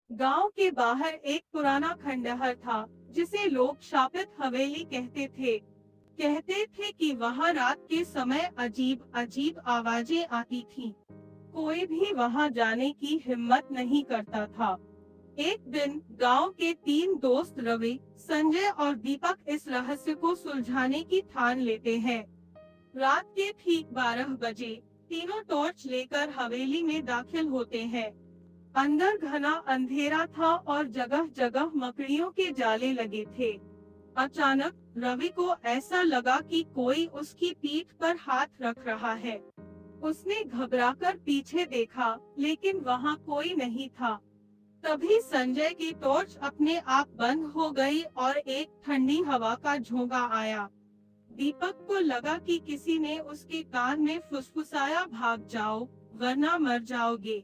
गांव के बाहर एक पुराना खंडहर था, जिसे लोग शापित हवेली कहते थे। कहते थे कि वहां रात के समय अजीब अजीब आवाजें आती थीं। कोई भी वहां जाने की हिम्मत नहीं करता था। एक दिन गांव के तीन दोस्त रवि, संजय और दीपक इस रहस्य को सुलझाने की ठान लेते हैं। रात के ठीक 12 बजे तीनों टॉर्च लेकर हवेली में दाखिल होते हैं। अंदर घना अंधेरा था और जगह जगह मकड़ियों के जाले लगे थे। अचानक रवि को ऐसा लगा कि कोई उसकी पीठ पर हाथ रख रहा है। उसने घबराकर पीछे देखा, लेकिन वहां कोई नहीं था। तभी संजय की टॉर्च अपने आप बंद हो गई और एक ठंडी हवा का झोंका आया। दीपक को लगा कि किसी ने उसके कान में फुसफुसाया, भाग जाओ वरना मर जाओगे।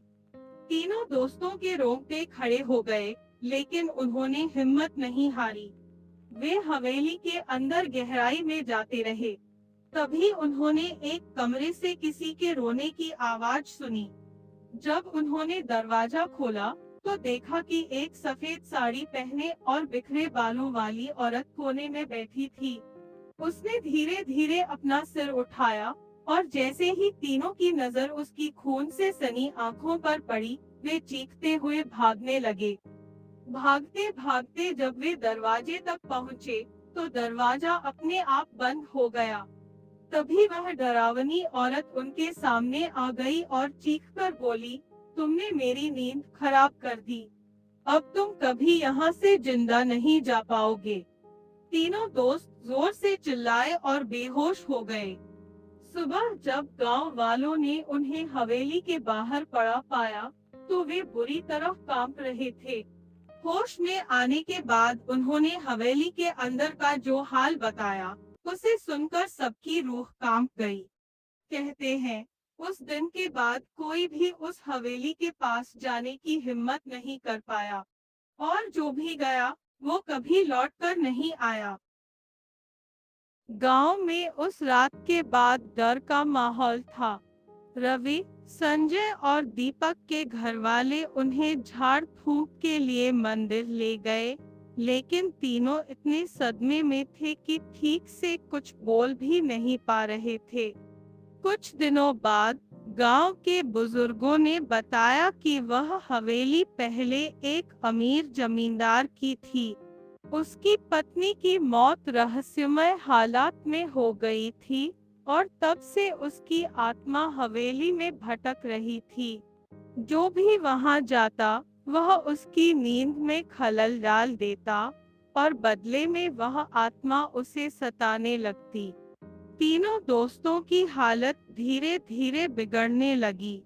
तीनों दोस्तों के रोंगटे खड़े हो गए, लेकिन उन्होंने हिम्मत नहीं हारी। वे हवेली के अंदर गहराई में जाते रहे। तभी उन्होंने एक कमरे से किसी के रोने की आवाज सुनी। जब उन्होंने दरवाजा खोला, तो देखा कि एक सफेद साड़ी पहने और बिखरे बालों वाली औरत कोने में बैठी थी। उसने धीरे धीरे अपना सिर उठाया, और जैसे ही तीनों की नजर उसकी खून से सनी आंखों पर पड़ी, वे चीखते हुए भागने लगे। भागते भागते जब वे दरवाजे तक पहुँचे, तो दरवाजा अपने आप बंद हो गया। तभी वह डरावनी औरत उनके सामने आ गई और चीखकर बोली, तुमने मेरी नींद खराब कर दी। अब तुम कभी यहाँ से जिंदा नहीं जा पाओगे। तीनों दोस्त जोर से चिल्लाए और बेहोश हो गए। सुबह जब गांव वालों ने उन्हें हवेली के बाहर पड़ा पाया, तो वे बुरी तरह कांप रहे थे। होश में आने के बाद उन्होंने हवेली के अंदर का जो हाल बताया, उसे सुनकर सबकी रूह कांप गई। कहते हैं, उस दिन के बाद कोई भी उस हवेली के पास जाने की हिम्मत नहीं कर पाया, और जो भी गया, वो कभी लौटकर नहीं आया। गांव में उस रात के बाद डर का माहौल था। रवि, संजय और दीपक के घरवाले उन्हें झाड़ फूंक के लिए मंदिर ले गए, लेकिन तीनों इतने सदमे में थे कि ठीक से कुछ बोल भी नहीं पा रहे थे। कुछ दिनों बाद गांव के बुजुर्गों ने बताया कि वह हवेली पहले एक अमीर जमींदार की थी। उसकी पत्नी की मौत रहस्यमय हालात में हो गई थी, और तब से उसकी आत्मा हवेली में भटक रही थी। जो भी वहां जाता, वह उसकी नींद में खलल डाल देता, और बदले में वह आत्मा उसे सताने लगती। तीनों दोस्तों की हालत धीरे धीरे बिगड़ने लगी।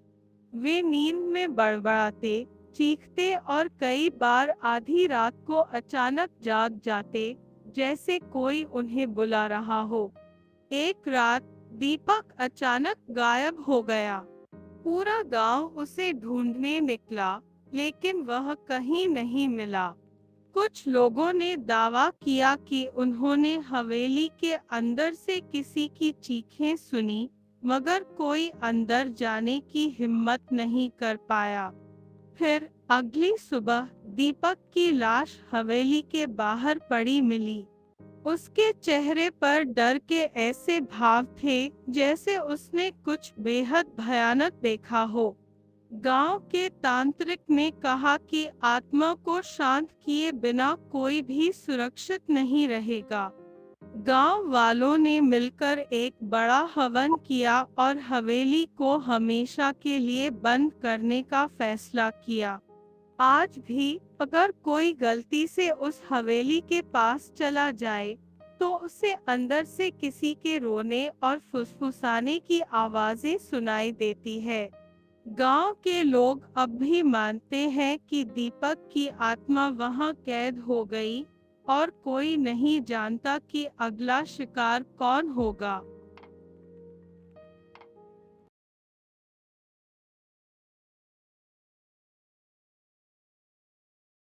वे नींद में बड़बड़ाते, चीखते और कई बार आधी रात को अचानक जाग जाते, जैसे कोई उन्हें बुला रहा हो। एक रात दीपक अचानक गायब हो गया। पूरा गांव उसे ढूंढने निकला, लेकिन वह कहीं नहीं मिला। कुछ लोगों ने दावा किया कि उन्होंने हवेली के अंदर से किसी की चीखें सुनी, मगर कोई अंदर जाने की हिम्मत नहीं कर पाया। फिर अगली सुबह दीपक की लाश हवेली के बाहर पड़ी मिली। उसके चेहरे पर डर के ऐसे भाव थे, जैसे उसने कुछ बेहद भयानक देखा हो। गांव के तांत्रिक ने कहा कि आत्मा को शांत किए बिना कोई भी सुरक्षित नहीं रहेगा। गांव वालों ने मिलकर एक बड़ा हवन किया और हवेली को हमेशा के लिए बंद करने का फैसला किया। आज भी अगर कोई गलती से उस हवेली के पास चला जाए, तो उसे अंदर से किसी के रोने और फुसफुसाने की आवाजें सुनाई देती है। गांव के लोग अब भी मानते हैं कि दीपक की आत्मा वहां कैद हो गई, और कोई नहीं जानता कि अगला शिकार कौन होगा।